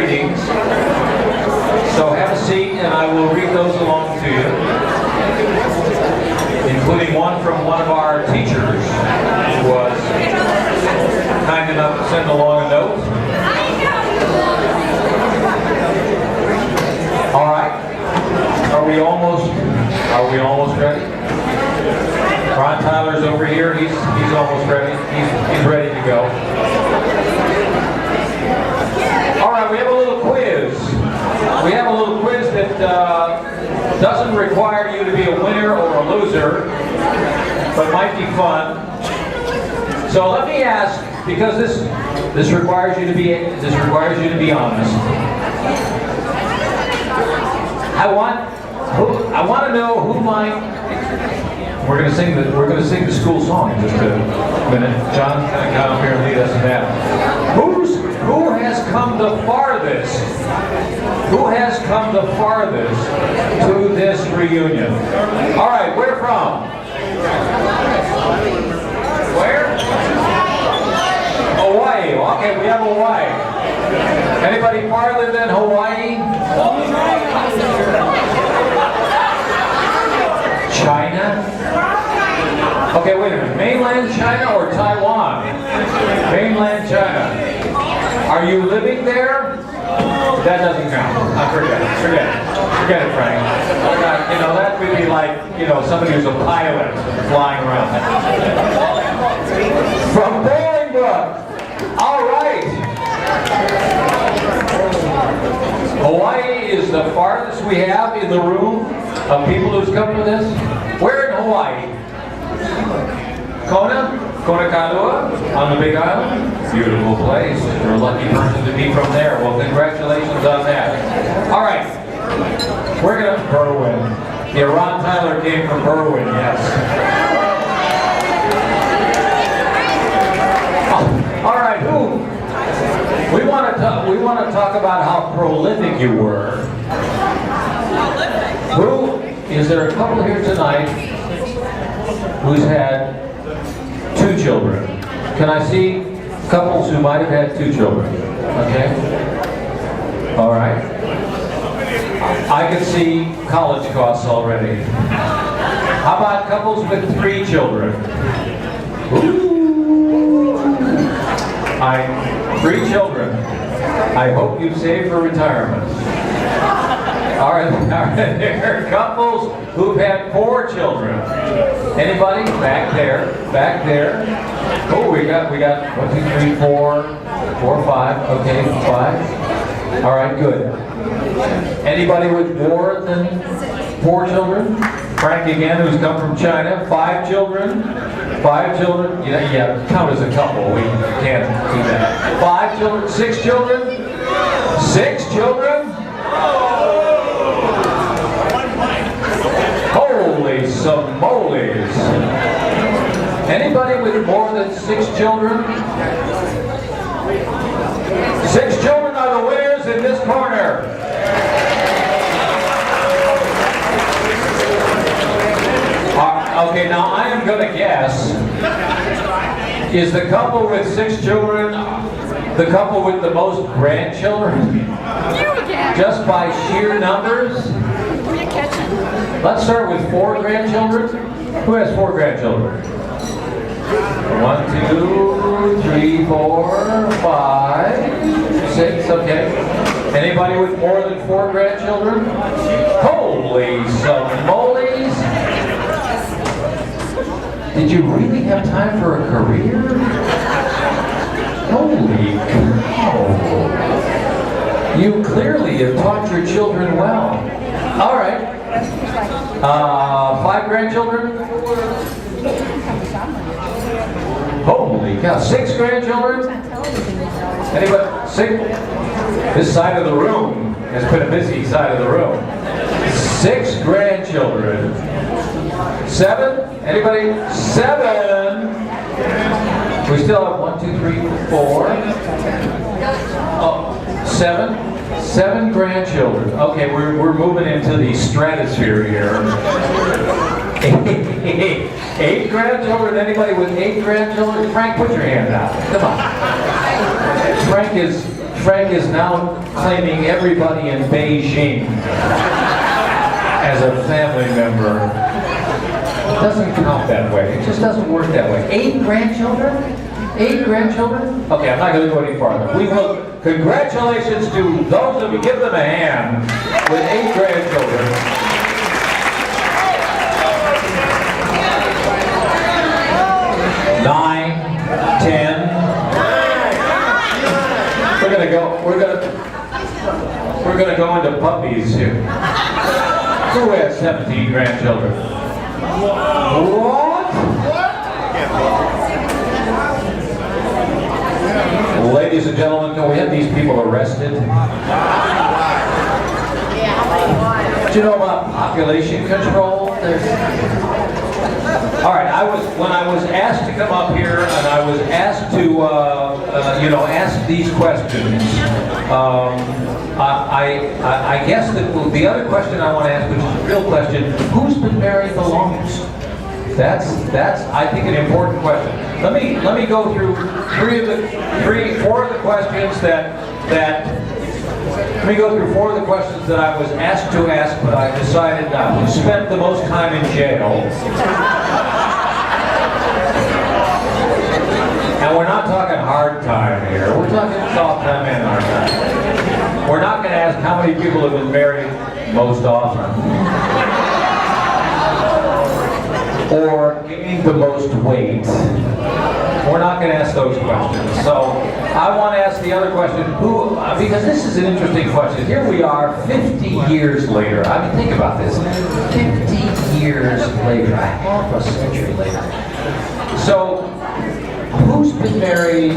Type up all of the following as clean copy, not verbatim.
greetings. So have a seat and I will read those along to you, including one from one of our teachers who was kind enough to send along a note. All right. Are we almost ready? Ron Tyler's over here. He's almost ready. He's ready to go. All right, we have a little quiz. We have a little quiz that doesn't require you to be a winner or a loser, but might be fun. So let me ask, because this requires you to be honest. I want to know who might. We're going to sing the school song in just a minute. John's going to come up here and lead us in that. Who has come the farthest? Who has come the farthest to this reunion? All right, where from? Where? Hawaii. Okay, we have Hawaii. Anybody farther than Hawaii? China? Okay, wait a minute. Mainland China or Taiwan? Mainland China. Are you living there? That doesn't count. Forget it. Forget it, Frank. You know, that would be like, somebody who's a pilot flying around. From Bolingbrook. All right. Hawaii is the farthest we have in the room of people who's come to this. Where in Hawaii? Kona? Kona Kalua? On the Big Island? Beautiful place. You're a lucky person to be from there. Well, congratulations on that. All right. We're going to Berwyn. Yeah, Ron Tyler came from Berwyn, yes. All right, who? We want to talk about how prolific you were. Who? Is there a couple here tonight who's had 2 children? Can I see couples who might have had 2 children? Okay. All right. I can see college costs already. How about couples with 3 children? Ooh. 3 children. I hope you save for retirement. All right, there are couples who've had 4 children. Anybody? Back there. Oh, we got 1, 2, 3, 4, 5. Okay, 5. All right, good. Anybody with more than 4 children? Frank again, who's come from China. 5 children. 5 children. Yeah. Count as a couple. We can't do that. 5 children. 6 children. 6 children. Holy smoles! Anybody with more than 6 children? 6 children are the winners in this corner. Okay, now I am going to guess. Is the couple with 6 children the couple with the most grandchildren? Just by sheer numbers? Let's start with 4 grandchildren. Who has 4 grandchildren? 1, 2, 3, 4, 5, 6. Okay. Anybody with more than 4 grandchildren? Holy smoles! Did you really have time for a career? Holy cow! You clearly have taught your children well. All right. 5 grandchildren? Holy cow. 6 grandchildren? Anybody? 6? This side of the room has been a busy side of the room. 6 grandchildren. 7? Anybody? 7? We still have 1, 2, 3, 4. Oh, 7? 7 grandchildren. Okay, we're moving into the stratosphere here. 8 grandchildren? Anybody with 8 grandchildren? Frank, put your hand out. Come on. Frank is Frank is now claiming everybody in Beijing as a family member. It doesn't count that way. It just doesn't work that way. 8 grandchildren? 8 grandchildren? Okay, I'm not going to go any farther. We will. Congratulations to those of you. Give them a hand with 8 grandchildren. Nine, 10. We're gonna go into puppies here. Who has 17 grandchildren? What? Ladies and gentlemen, can we have these people arrested? Do you know about population control? All right, when I was asked to come up here and I was asked to, ask these questions, I guess that the other question I want to ask, which is a real question, who's been married the longest? That's I think an important question. Let me go through 4 of the questions Let me go through 4 of the questions that I was asked to ask, but I decided not. Who spent the most time in jail? And we're not talking hard time here. We're talking soft time and hard time. We're not going to ask how many people have been married most often. Or gained the most weight. We're not going to ask those questions. So I want to ask the other question, because this is an interesting question. Here we are 50 years later. I mean, think about this. 50 years later, a half a century later. So who's been married?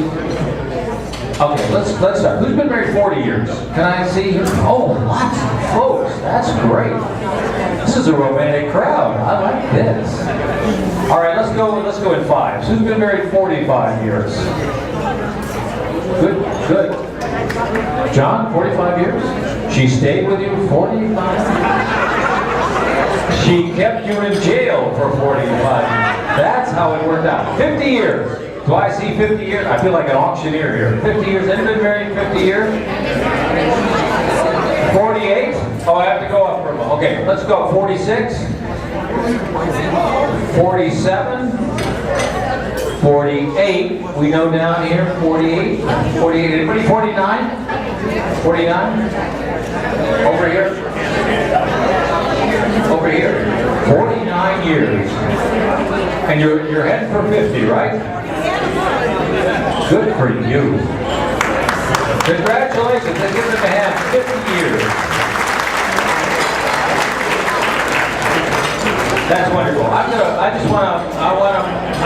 Okay, let's start. Who's been married 40 years? Can I see? Oh, lots of folks. That's great. This is a romantic crowd. I like this. All right, let's go in 5. Who's been married 45 years? Good. John, 45 years? She stayed with you 45 years? She kept you in jail for 45 years. That's how it worked out. 50 years. Do I see 50 years? I feel like an auctioneer here. 50 years. Anybody married 50 years? 48? Oh, I have to go up for a moment. Okay, let's go. 46? 47? 48. We know down here. 48? 48. Anybody? 49? 49? Over here? Over here. 49 years. And you're heading for 50, right? Good for you. Congratulations. Let's give them a hand. 50 years. That's wonderful. I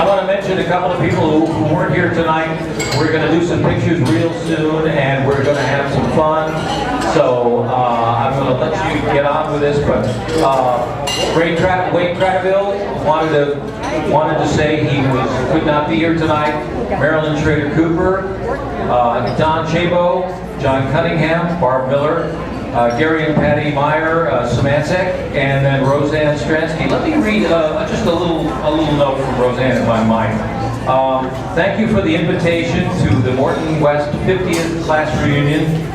want to mention a couple of people who weren't here tonight. We're going to do some pictures real soon, and we're going to have some fun. So I'm going to let you get on with this. But Wade Cradaville wanted to say he could not be here tonight. Marilyn Schrader Cooper, Don Chabo, John Cunningham, Barb Miller, Gary and Patty Meyer, Samancek, and then Roseanne Stransky. Let me read just a little note from Roseanne, if I might. Thank you for the invitation to the Morton West 50th class reunion.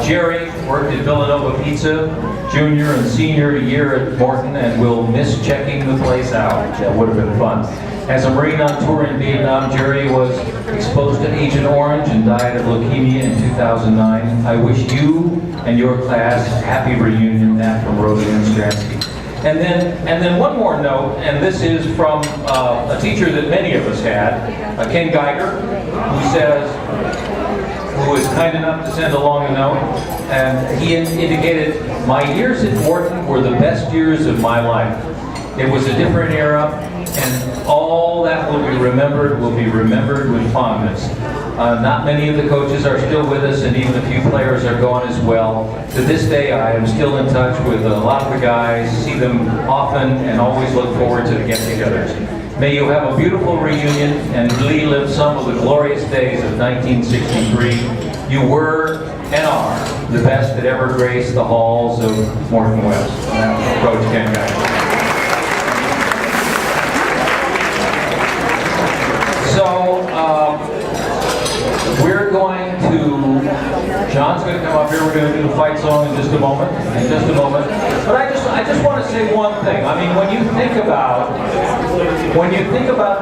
Jerry worked at Villanova Pizza, junior and senior year at Morton, and will miss checking the place out. That would have been fun. As a Marine on tour in Vietnam, Jerry was exposed to Agent Orange and died of leukemia in 2009. I wish you and your class a happy reunion. That from Roseanne Stransky. And then one more note, and this is from a teacher that many of us had, Ken Geiger, who was kind enough to send along a note, and he indicated, "My years at Morton were the best years of my life. It was a different era, and all that will be remembered with fondness. Not many of the coaches are still with us, and even a few players are gone as well. To this day, I am still in touch with a lot of the guys, see them often, and always look forward to the get-togethers. May you have a beautiful reunion and relive some of the glorious days of 1963. You were and are the best that ever graced the halls of Morton West." Coach Ken Geiger. So we're going to John's going to come up here. We're going to do the fight song in just a moment. But I just want to say one thing. I mean, when you think about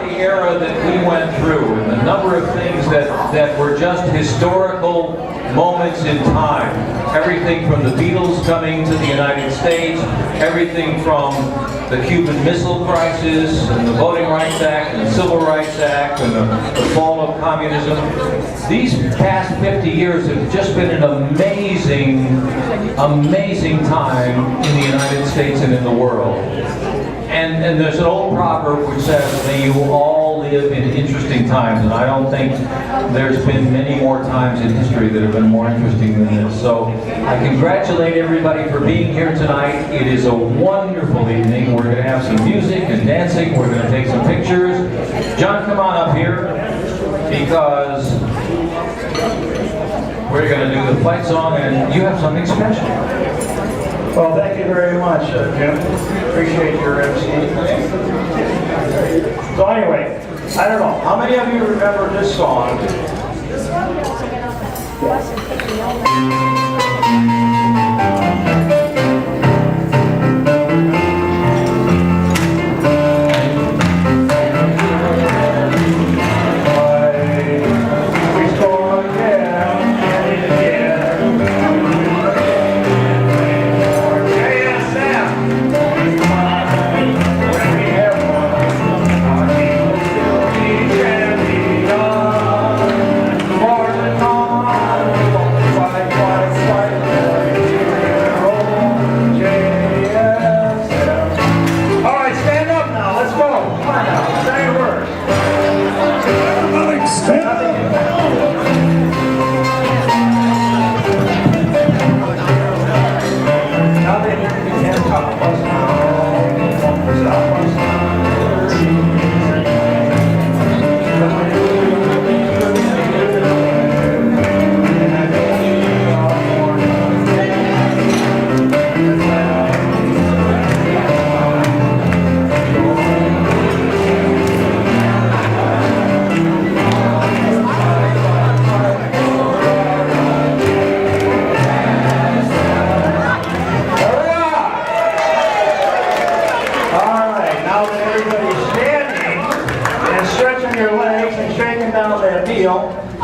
the era that we went through and the number of things that were just historical moments in time, everything from the Beatles coming to the United States, everything from the Cuban Missile Crisis and the Voting Rights Act and the Civil Rights Act and the fall of communism. These past 50 years have just been an amazing, amazing time in the United States and in the world. And there's an old proverb which says, may you all live in interesting times. And I don't think there's been many more times in history that have been more interesting than this. So I congratulate everybody for being here tonight. It is a wonderful evening. We're going to have some music and dancing. We're going to take some pictures. John, come on up here, because we're going to do the fight song, and you have something special. Well, thank you very much, Jim. Appreciate your MC. So anyway, I don't know, how many of you remember this song?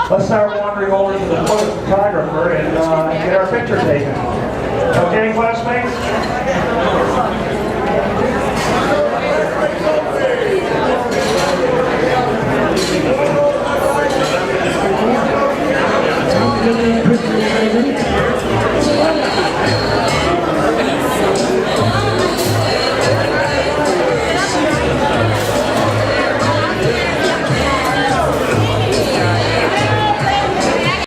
Let's start wandering over to the photographer and get our picture taken. Okay, classmates?